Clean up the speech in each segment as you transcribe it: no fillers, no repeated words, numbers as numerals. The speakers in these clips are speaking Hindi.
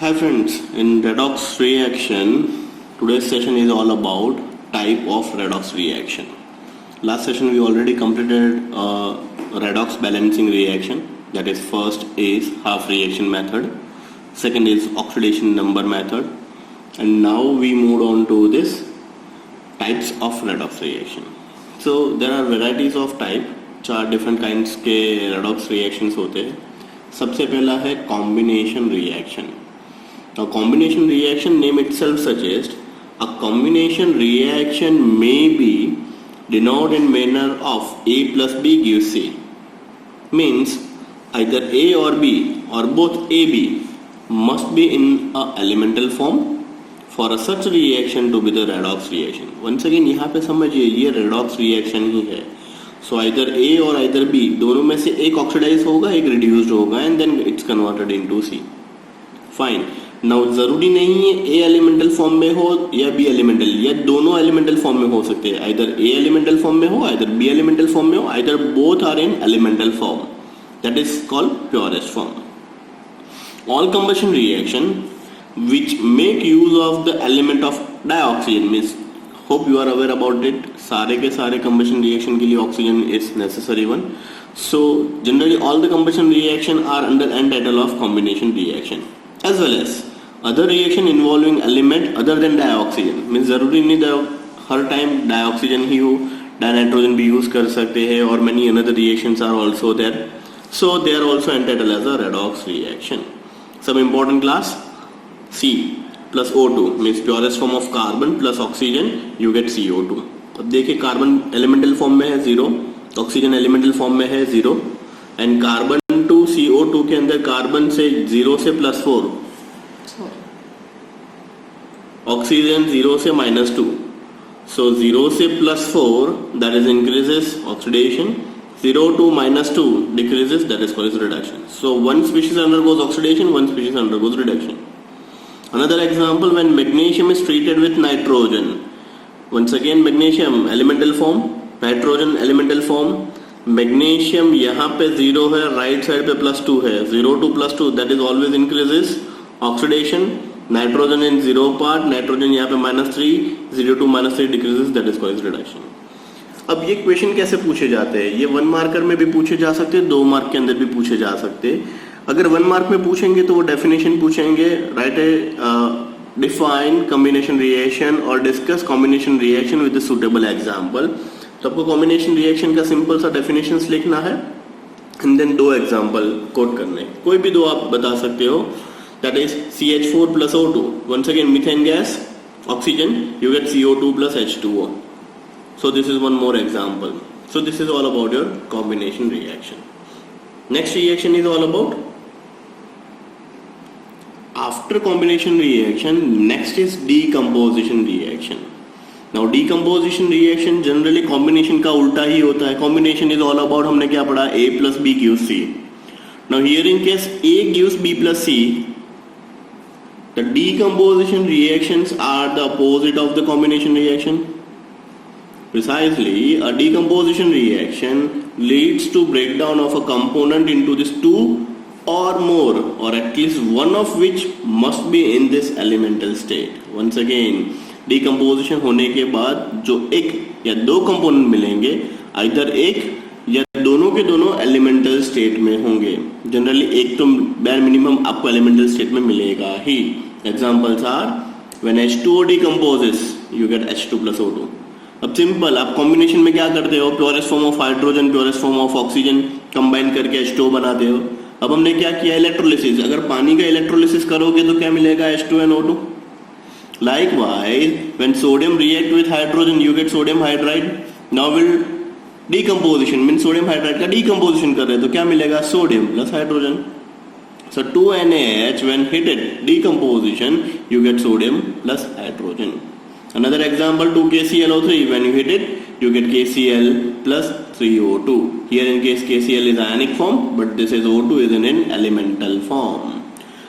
Hi friends, in redox reaction, today's session is all about type of redox reaction. Last session we already completed redox balancing reaction. That is, first is half reaction method, second is oxidation number method, and now we move on to this types of redox reaction. So there are varieties of type, 4 different kinds के redox reactions होते हैं. सबसे पहला है combination reaction. Now combination reaction name itself suggests a combination reaction may be denoted in manner of A plus B gives C. Means either A or B or both AB must be in a elemental form for a such reaction to be the redox reaction. Once again यहाँ पे समझिए ये redox reaction ही है. So either A or either B दोनों में से एक oxidized होगा एक reduced होगा and then it's converted into C. Fine. Now जरूरी नहीं है ए एलिमेंटल फॉर्म में हो या बी एलिमेंटल, या दोनों एलिमेंटल फॉर्म में हो सकते हैं. आइदर ए एलिमेंटल फॉर्म में हो आइदर बी एलिमेंटल फॉर्म में हो, either both are in elemental form. That is called purest form. All combustion reaction which make use of the element of dioxygen means hope you are aware about it. सारे के सारे combustion reaction के लिए oxygen is necessary one. So generally all the combustion reaction are under end title of combination reaction. As well as other reaction involving element other than dioxygen means जरूरी नहीं हर टाइम dioxygen ही हो, dinitrogen भी यूज कर सकते हैं और many another reactions are also there. So they are also entitled as a redox reaction. Some important class: C plus O2 means purest form of carbon plus oxygen you get CO2. अब देखिए कार्बन एलिमेंटल फॉर्म में है 0, ऑक्सीजन एलिमेंटल फॉर्म में है 0 एंड कार्बन टू CO2 के अंदर कार्बन से 0 से +4, ऑक्सीजन 0 से -2. So 0 से +4 that is increases oxidation, 0 to -2 decreases, that is called reduction. So one species undergoes oxidation, one species undergoes reduction. Another example, when magnesium is treated with nitrogen. Once again magnesium elemental form, nitrogen elemental form. Magnesium यहाँ पे 0 है, राइट साइड पे +2 है, 0 to +2 that is always increases oxidation. Nitrogen in 0 part, nitrogen यहाँ पे -3, 0 to -3 decreases, that is called reduction. अब ये क्वेश्चन कैसे पूछे जाते हैं? ये 1 मार्कर में भी पूछे जा सकते हैं, 2 मार्क के अंदर भी पूछे जा सकते हैं. अगर 1 मार्क में पूछेंगे तो वो डेफिनेशन पूछेंगे, राइट ए डिफाइन कॉम्बिनेशन रिएक्शन और discuss combination reaction with suitable example. तो आपको कॉम्बिनेशन रिएक्शन का सिंपल सा डेफिनेशंस लिखना है एंड देन 2 एग्जांपल कोट करने, कोई भी 2 आप बता सकते हो. That is CH4 plus O2. Once again methane gas, oxygen, you get CO2 plus H2O. So this is one more example. So this is all about your combination reaction. Next reaction is all about after combination reaction. Next is decomposition reaction. Now decomposition reaction generally combination का उल्टा ही होता है. Combination is all about, हमने क्या पढ़ा, A plus B gives C. Now here in case A gives B plus C, the decomposition reactions are the opposite of the combination reaction. Precisely, a decomposition reaction leads to breakdown of a component into these 2 or more, or at least one of which must be in this elemental state. Once again, decomposition होने के बाद जो एक या 2 कंपोनेंट मिलेंगे, आइदर एक या दोनों के दोनों एलिमेंटल स्टेट में होंगे. जनरली एक तो bare मिनिमम आपको एलिमेंटल स्टेट में मिलेगा ही. Examples are when H2O decomposes you get H2 plus O2. अब सिंपल, आप कॉम्बिनेशन में क्या करते हो, purest form of hydrogen purest form of oxygen combine करके H2O बनाते हो. अब हमने क्या किया, इलेक्ट्रोलिसिस. अगर पानी का इलेक्ट्रोलिसिस करोगे तो क्या मिलेगा, H2 and O2. Likewise, when sodium react with hydrogen, you get sodium hydride. Now will decomposition means sodium hydride का decomposition कर रहे हैं तो क्या मिलेगा, sodium plus hydrogen. So 2NaH when heated decomposition, you get sodium plus hydrogen. Another example, 2KClO3 when you heat it, you get KCl plus 3O2. Here in case KCl is ionic form, but this is O2 is in elemental form.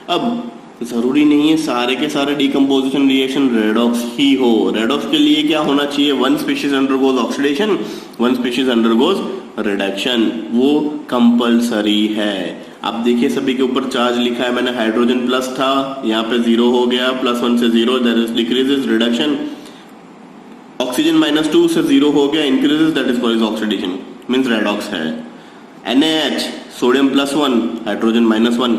अब जरूरी नहीं है सारे के सारे डिकम्पोजिशन रिएक्शन रेडॉक्स ही हो. रेडॉक्स के लिए क्या होना चाहिए, 1 species undergoes oxidation, 1 species undergoes reduction, वो कंपलसरी है. आप देखिए सभी के ऊपर चार्ज लिखा है मैंने, हाइड्रोजन प्लस था, यहाँ पे 0 हो गया, +1 से 0, that is decreases reduction. Oxygen -2 से 0 हो गया, increases, that is called oxidation, means redox है। NaH सोडियम +1, हाइड्रोजन -1,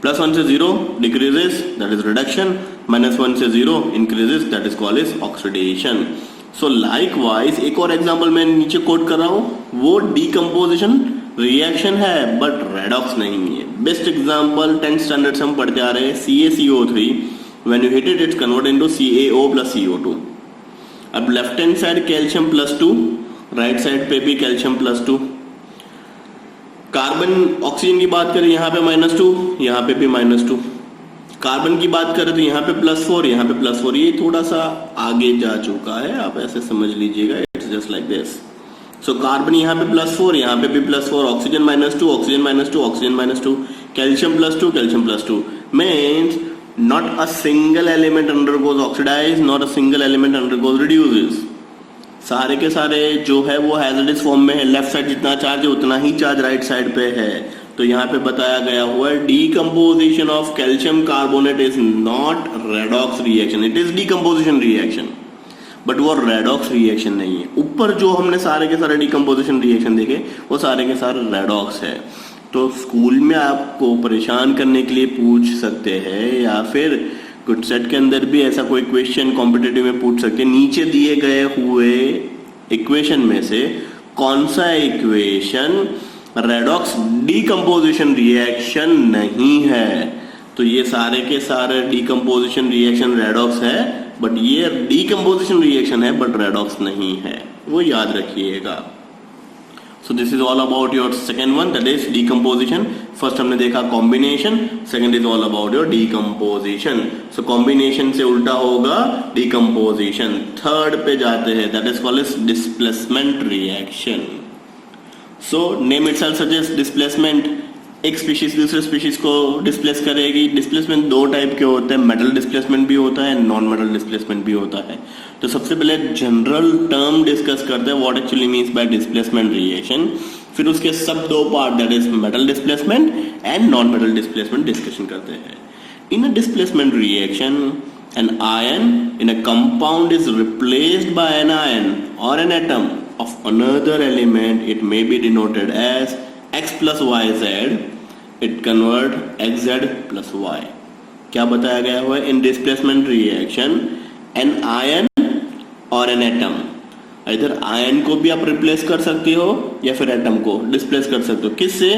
+1 से 0 डिक्रीजेस, दैट इज रिडक्शन, -1 से 0 increases, that is called oxidation. So likewise एक और एग्जांपल मैं नीचे कोट कर रहा हूं, वो डीकंपोजिशन रिएक्शन है बट रेडॉक्स नहीं है। बेस्ट एग्जांपल 10th स्टैंडर्ड से हम पढ़ते आ रहे हैं, CaCO3 when you heat it it's convert into CaO + CO2। अब left hand side calcium +2, right side पे भी कैल्शियम +2। कार्बन ऑक्सीजन की बात करें यहाँ पे -2, यहाँ पे भी -2। कार्बन की बात करें तो यहाँ पे +4, यहाँ पे +4, ये थोड़ा सा आगे जा चुका है, आप ऐसे समझ लीजिएगा, it's just like this. So carbon यहाँ पे +4, यहाँ पे भी +4, oxygen -2, oxygen -2, oxygen -2, calcium +2, calcium +2, means not a single element undergoes oxidize, not a single element undergoes reduces। सारे के सारे जो है वो हैजर्डस फॉर्म में है, लेफ्ट साइड जितना चार्ज है उतना ही चार्ज राइट साइड पे है। तो यहाँ पे बताया गया हुआ है decomposition of calcium carbonate is not redox reaction, it is decomposition reaction, but वो रेडॉक्स रिएक्शन नहीं है। ऊपर जो हमने सारे के सारे डीकम्पोजिशन रिएक्शन देखे वो सारे के सारे रेडॉक्स है। तो स्कूल में आपको परेशान करने के लिए पूछ सकते हैं, या फिर गुड सेट के अंदर भी ऐसा कोई क्वेश्चन कॉम्पिटिटिव में पूछ सकते हैं, नीचे दिए गए हुए इक्वेशन में से कौन सा इक्वेशन रेडॉक्स डीकंपोजिशन रिएक्शन नहीं है। तो ये सारे के सारे डीकंपोजिशन रिएक्शन रेडॉक्स है, बट ये डीकंपोजिशन रिएक्शन है बट रेडॉक्स नहीं है, वो याद रखिएगा। So this is all about your second one, that is decomposition। First हमने देखा combination, second is all about your decomposition। So combination से उल्टा होगा decomposition। Third पे जाते हैं, that is called as displacement reaction। So name itself suggests displacement, एक स्पीशीज दूसरे स्पीशीज को डिस्प्लेस करेगी। डिस्प्लेसमेंट दो टाइप के होते हैं, मेटल डिस्प्लेसमेंट भी होता है, नॉन मेटल डिस्प्लेसमेंट भी होता है। तो सबसे पहले जनरल टर्म डिस्कस करते हैं, what actually means by displacement reaction, फिर उसके सब दो part that is metal displacement and non metal displacement discussion करते हैं। In a displacement reaction an ion in a compound is replaced by an ion or an atom of another element, it may be denoted as x plus yz, it convert xz plus y। क्या बताया गया हुआ है, in displacement reaction an ion और एन एटम, इधर आयन को भी आप रिप्लेस कर सकते हो या फिर एटम को डिस्प्लेस कर सकते हो। किससे?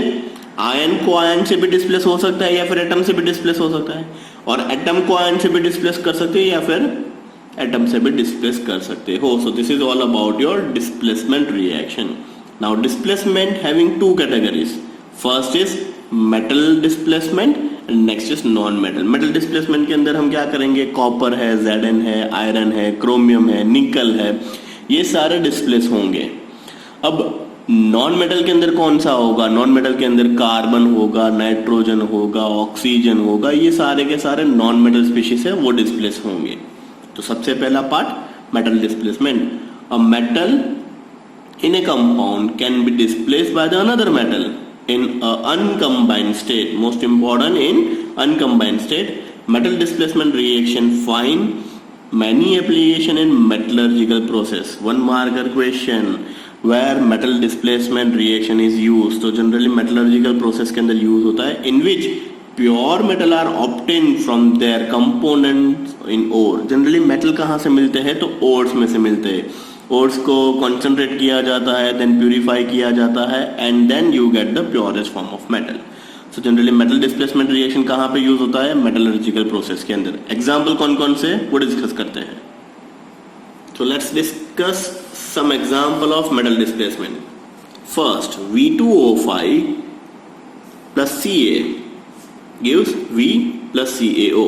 आयन को आयन से भी डिस्प्लेस हो सकता है या फिर एटम से भी डिस्प्लेस हो सकता है, और एटम को आयन से भी डिस्प्लेस कर सकते हो या फिर एटम से भी डिस्प्लेस कर सकते हो। So this is all about your displacement reaction. Now displacement having two categories, first is metal displacement and next is non metal. Metal displacement के अंदर हम क्या करेंगे, कॉपर है, Zn है, आयरन है, क्रोमियम है, निकल है, ये सारे डिस्प्लेस होंगे। अब नॉन मेटल के अंदर कौन सा होगा, नॉन मेटल के अंदर कार्बन होगा, नाइट्रोजन होगा, ऑक्सीजन होगा, ये सारे के सारे नॉन मेटल स्पीशीज है वो डिस्प्लेस होंगे। तो सबसे पहला part metal displacement. A metal in a compound can be displaced by the another metal in a uncombined state, most important in uncombined state। metal displacement reaction find many application in metallurgical process। one marker question where metal displacement reaction is used, तो generally metallurgical process के अंदर use होता है, in which pure metal are obtained from their components in ore। generally metal कहाँ से मिलते हैं, तो ores में से मिलते हैं। ओर्स को कॉन्सेंट्रेट किया जाता है, देन प्यूरिफाई किया जाता है, and then you get the purest form of metal. So generally metal displacement reaction कहाँ पे यूज होता है, मेटलर्जिकल प्रोसेस के अंदर। एग्जाम्पल कौन कौन से वो डिस्कस करते हैं। So let's discuss some example of metal displacement. First V2O5 plus Ca gives V plus CaO।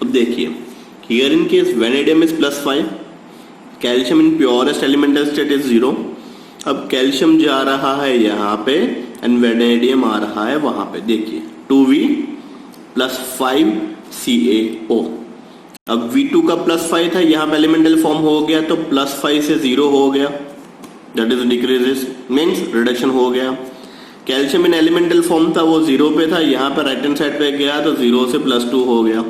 अब देखिए, here in case vanadium is +5, calcium in purest elemental state is 0। अब कैल्शियम जा रहा है यहाँ पे एंड वेनेडियम आ रहा है वहां पे, देखिए 2V plus 5 CaO। अब V2 का +5 था, यहाँ पे एलिमेंटल फॉर्म हो गया तो +5 से 0 हो गया, that is decreases, means reduction हो गया। कैल्शियम इन एलिमेंटल फॉर्म था वो 0 पे था, यहाँ पे राइट हैंड साइड पे गया तो 0 से +2 हो गया।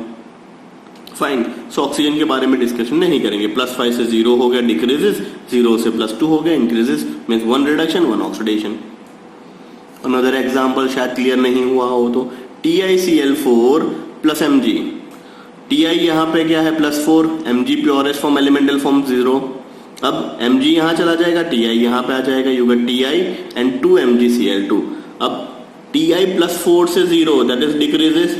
फाइन। सो ऑक्सीजन के बारे में डिस्कशन नहीं करेंगे। +5 से 0 हो गया, डिक्रीजेस, 0 से +2 हो गया, increases, means 1 reduction 1 oxidation. Another example शायद क्लियर नहीं हुआ हो तो TiCl4 + Mg। Ti यहाँ पे क्या है +4, Mg purest form elemental form 0। अब Mg यहाँ चला जाएगा, Ti यहाँ पे आ जाएगा, you get Ti and 2 MgCl2। अब Ti +4 से 0 दैट इज डिक्रीजेस,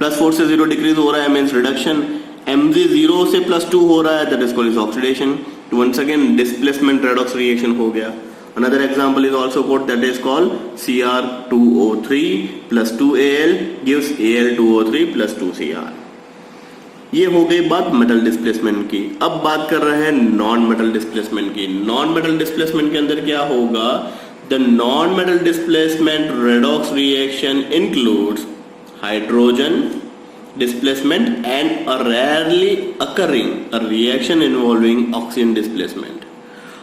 +4 से 0 डिक्रीज हो रहा है मींस रिडक्शन। Mg 0 से +2 हो रहा है that is called oxidation. Once again displacement redox reaction हो गया। Another example is also got that is called Cr2O3 plus 2Al gives Al2O3 plus 2Cr। ये हो गई बात मेटल डिस्प्लेसमेंट की। अब बात कर रहे हैं नॉन मेटल डिस्प्लेसमेंट की। नॉन मेटल डिस्प्लेसमेंट के अंदर क्या होगा? The non metal displacement redox reaction includes hydrogen displacement and a rarely occurring a reaction involving oxygen displacement.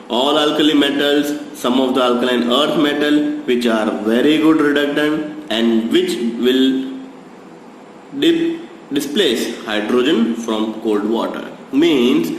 All alkali metals, some of the alkaline earth metal which are very good reductant and which will displace hydrogen from cold water. Means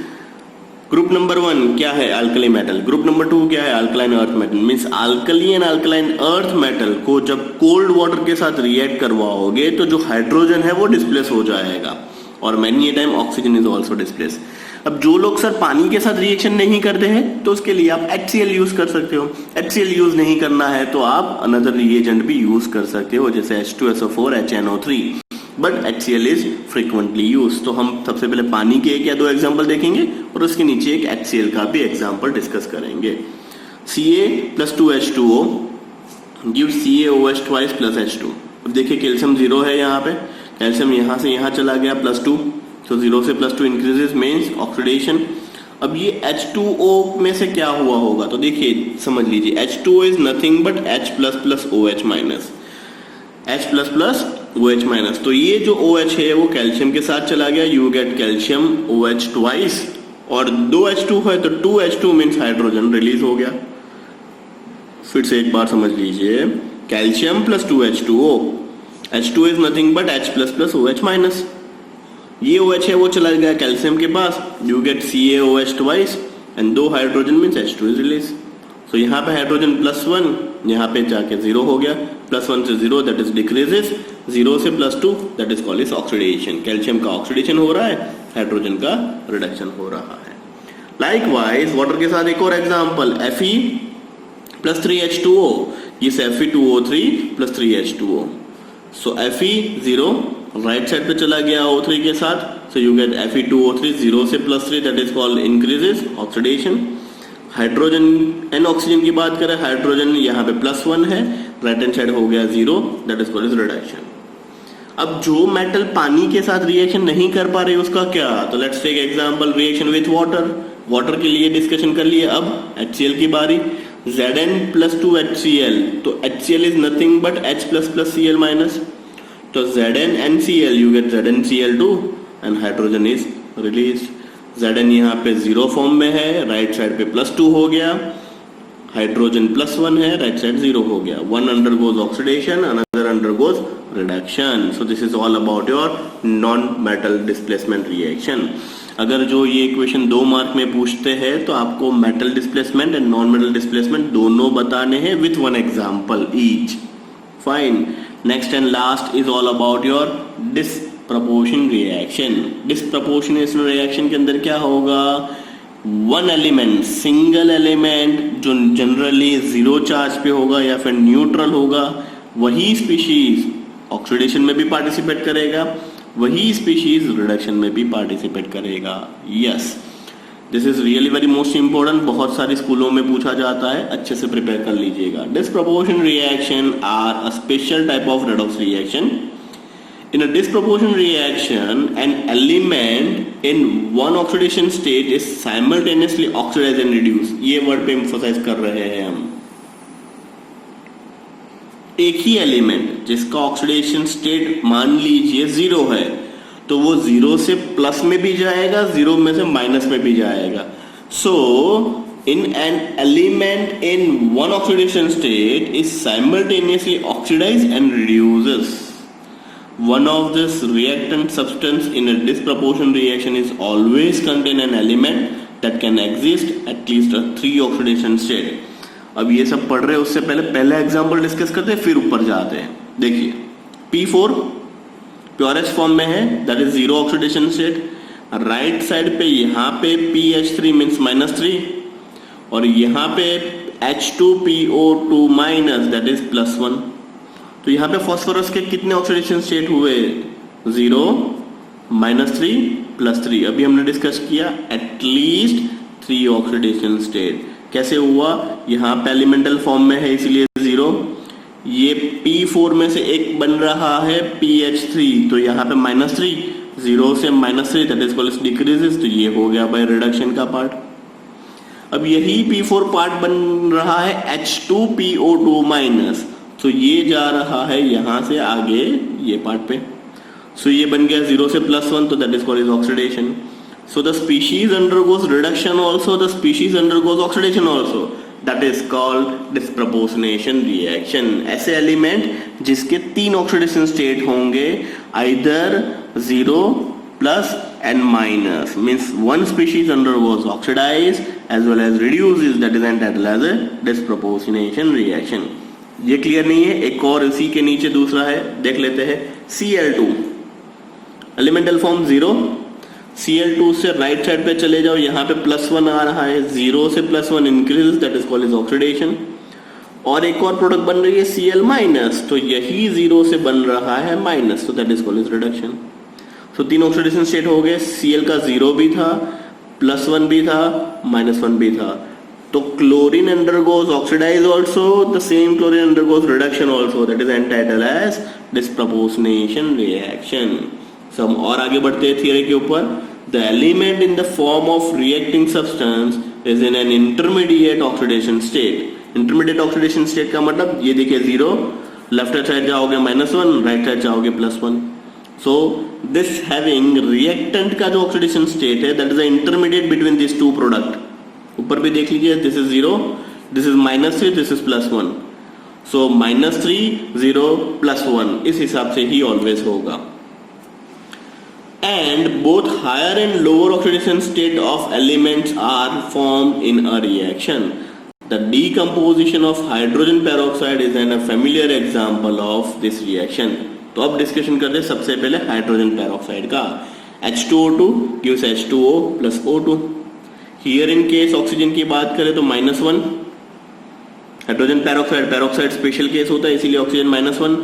group number 1 क्या है? Alkali metal. ग्रुप नंबर 2 क्या है? Alkaline earth metal. Means alkali and alkaline earth metal को जब कोल्ड वाटर के साथ रिएक्ट करवाओगे तो जो हाइड्रोजन है वो डिस्प्लेस हो जाएगा और many time oxygen is also displace. अब जो लोग सर पानी के साथ रिएक्शन नहीं करते हैं तो उसके लिए आप HCl यूज कर सकते हो। HCl यूज नहीं करना है तो आप अनदर रिएजेंट भी यूज कर सकते हो जैसे H2SO4 HNO3, but HCl is frequently use. तो हम सबसे पहले पानी के 1 या 2 एग्जांपल देखेंगे और उसके नीचे एक HCl का भी एग्जांपल डिस्कस करेंगे। Ca plus 2H2O gives CaOH twice plus H2। अब देखिए कैल्शियम 0 है यहाँ पे, कैल्शियम यहाँ से यहाँ चला गया +2, तो 0 से +2 इंक्रीजेस मींस ऑक्सीडेशन। अब ये H2O में से क्या हुआ होगा तो देखिए समझ लीजिए H2O is nothing but H++OH minus, H++OH minus. तो ये जो OH है वो कैल्शियम के साथ चला गया, you get calcium OH twice, और 2H2 है तो 2H2 मींस हाइड्रोजन रिलीज हो गया। फिर से एक बार समझ लीजिए, calcium plus 2H2O, H2 is nothing but H++OH minus. ये OH है वो चला गया कैल्शियम के पास, you get CaOH twice and 2 hydrogen means H2 is release. तो यहाँ पे हाइड्रोजन +1, यहाँ पे जाके 0 हो गया, +1 से 0 दैट इज डिक्रीजेस, 0 से +2 that is called is oxidation. Calcium का ऑक्सीडेशन हो रहा है, हाइड्रोजन का रिडक्शन हो रहा है। लाइकवाइज वाटर के साथ एक और एग्जांपल, Fe plus 3H2O ये Fe2O3 plus 3H2O। सो Fe 0 राइट साइड पे चला गया O3 के साथ, सो यू गेट Fe2O3 0 से +3 that is called increases oxidation. Hydrogen and oxygen की बात करें, हाइड्रोजन यहाँ पे +1 है, राइट हैंड साइड हो गया 0 दैट इज कॉल्ड रिडक्शन। अब जो मेटल पानी के साथ रिएक्शन नहीं कर पा रहे उसका क्या? तो let's take example reaction with water. Water के लिए डिस्कशन कर लिए, अब HCl की बारी। Zn plus 2HCl, तो HCl is nothing but H++Cl minus, तो Zn NCl you get ZnCl2 and hydrogen is released। Zn यहाँ पे 0 फॉर्म में है, राइट साइड पे +2 हो गया, हाइड्रोजन +1 है, राइट साइड 0 हो गया। One undergoes oxidation, another undergoes reduction। So this is all about your non-metal displacement reaction। अगर जो ये इक्वेशन 2 मार्क में पूछते हैं तो आपको metal displacement and non metal displacement दोनों बताने हैं with 1 example each. Fine. Next and last is all about your disproportion reaction. Disproportionation reaction के अंदर क्या होगा? 1 एलिमेंट, सिंगल एलिमेंट जो जनरली 0 चार्ज पे होगा या फिर न्यूट्रल होगा, वही स्पीशीज ऑक्सीडेशन में भी पार्टिसिपेट करेगा, वही स्पीशीज रिडक्शन में भी पार्टिसिपेट करेगा। Yes, this is really very most important, बहुत सारे स्कूलों में पूछा जाता है, अच्छे से प्रिपेयर कर लीजिएगा। Disproportion reaction are a special type of redox reaction. In a disproportion reaction, an element in one oxidation state is simultaneously oxidized and reduced। ये वर्ड पे emphasize कर रहे हैं हम। एक ही एलिमेंट जिसका ऑक्सीडेशन स्टेट मान लीजिए 0 है तो वो 0 से प्लस में भी जाएगा, 0 में से माइनस में भी जाएगा। सो in an element in one oxidation state is simultaneously oxidized and reduces. One of this reactant substance in a disproportion reaction is always contain an element that can exist at least a 3 oxidation state. अब ये सब पढ़ रहे हैं, उससे पहले एग्जांपल डिस्कस करते हैं, फिर ऊपर जाते हैं. देखिए P4 प्योरेस्ट फॉर्म में है, that is 0 oxidation state. Right side पे यहाँ पे PH3 मीन्स -3 और यहाँ पे H2PO2 माइनस दैट इज +1. तो यहाँ पे फास्फोरस के कितने ऑक्सीडेशन स्टेट हुए? 0, -3, +3. अभी हमने डिस्कस किया एटलीस्ट 3 ऑक्सीडेशन स्टेट. कैसे हुआ? यहाँ पे एलिमेंटल फॉर्म में है इसलिए 0. ये P4 में से एक बन रहा है PH3, तो यहाँ पे -3, 0 से -3 दैट इज कॉल्ड डिक्रीजेस. तो ये हो गया बाय रिडक्शन का पार्ट. अब यही P4 पार्ट बन रहा है H2PO2 माइनस, तो ये जा रहा है यहाँ से आगे ये पार्ट पे. सो ये बन गया 0 से +1, तो that is called oxidation. So the species undergoes reduction also, the species undergoes oxidation also, that is called disproportionation reaction. ऐसे एलिमेंट जिसके 3 ऑक्सीडेशन स्टेट होंगे, either 0, plus and minus, means one species undergoes oxidize as well as reduces, that is entitled as a disproportionation reaction. ये क्लियर नहीं है? एक और इसी के नीचे दूसरा है, देख लेते हैं. Cl2 elemental form 0. Cl2 से राइट साइड पे चले जाओ, यहाँ पे +1 आ रहा है, 0 से +1 increase, that is called oxidation. और एक और प्रोडक्ट बन रही है Cl माइनस, तो यही 0 से बन रहा है माइनस, तो दैट इज कॉल्ड रिडक्शन. तो 3 ऑक्सीडेशन स्टेट हो गए. Cl का 0 भी था, +1 भी था, -1 भी था. तो chlorine undergoes oxidize also, the same chlorine undergoes reduction also, that is entitled as disproportionation reaction. सब और आगे बढ़ते हैं थियरी के ऊपर. The element in the form of reacting substance is in an intermediate oxidation state. Intermediate oxidation state का मतलब ये देखिए 0, लेफ्ट हैंड साइड जाओगे -1, राइट साइड जाओगे +1. So this having reactant का जो oxidation state है, that is the intermediate between these two product. ऊपर भी देख लीजिए, this is 0, this is -3, this is +1. So -3, 0, +1 इस हिसाब से ही always होगा. And both higher and lower oxidation state of elements are formed in a reaction. The decomposition of hydrogen peroxide is a familiar example of this reaction. तो अब डिस्कशन करते हैं सबसे पहले हाइड्रोजन पेरोक्साइड का. H2O2 gives H2O plus O2. Here in case oxygen की बात करें तो -1. हाइड्रोजन पेरोक्साइड स्पेशल केस होता है, इसीलिए ऑक्सीजन -1.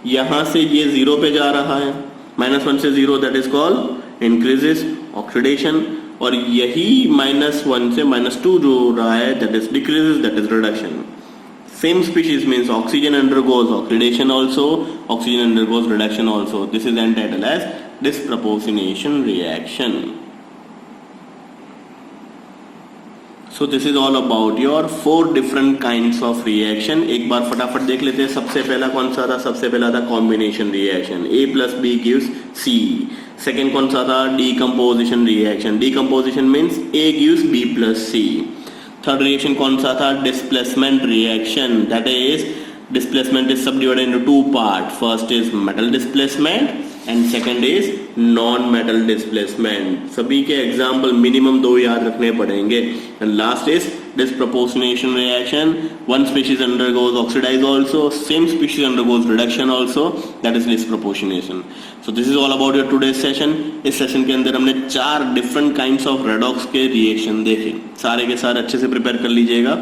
यहां से ये 0 पे जा रहा है, -1 से 0, that is called increases oxidation. और यही -1 से -2 जो हो रहा है, that is decreases, that is reduction. Same species means oxygen undergoes oxidation also, oxygen undergoes reduction also. This is entitled as disproportionation reaction. So this is all about your 4 different kinds of reaction. एक बार फटाफट देख लेते हैं. सबसे पहला कौन सा था? सबसे पहला था combination reaction. A plus B gives C. Second कौन सा था? Decomposition reaction. Decomposition means A gives B plus C. Third reaction कौन सा था? Displacement reaction. That is displacement is subdivided into 2 part. First is metal displacement and second is non metal displacement. सभी के एग्जांपल मिनिमम 2 याद रखने पड़ेंगे. And last is disproportionation reaction. One species undergoes oxidize also, same species undergoes reduction also, that is disproportionation. So this is all about your today's session. इस सेशन के अंदर हमने 4 different kinds of redox के रिएक्शन देखे. सारे के सारे अच्छे से प्रिपेयर कर लीजिएगा.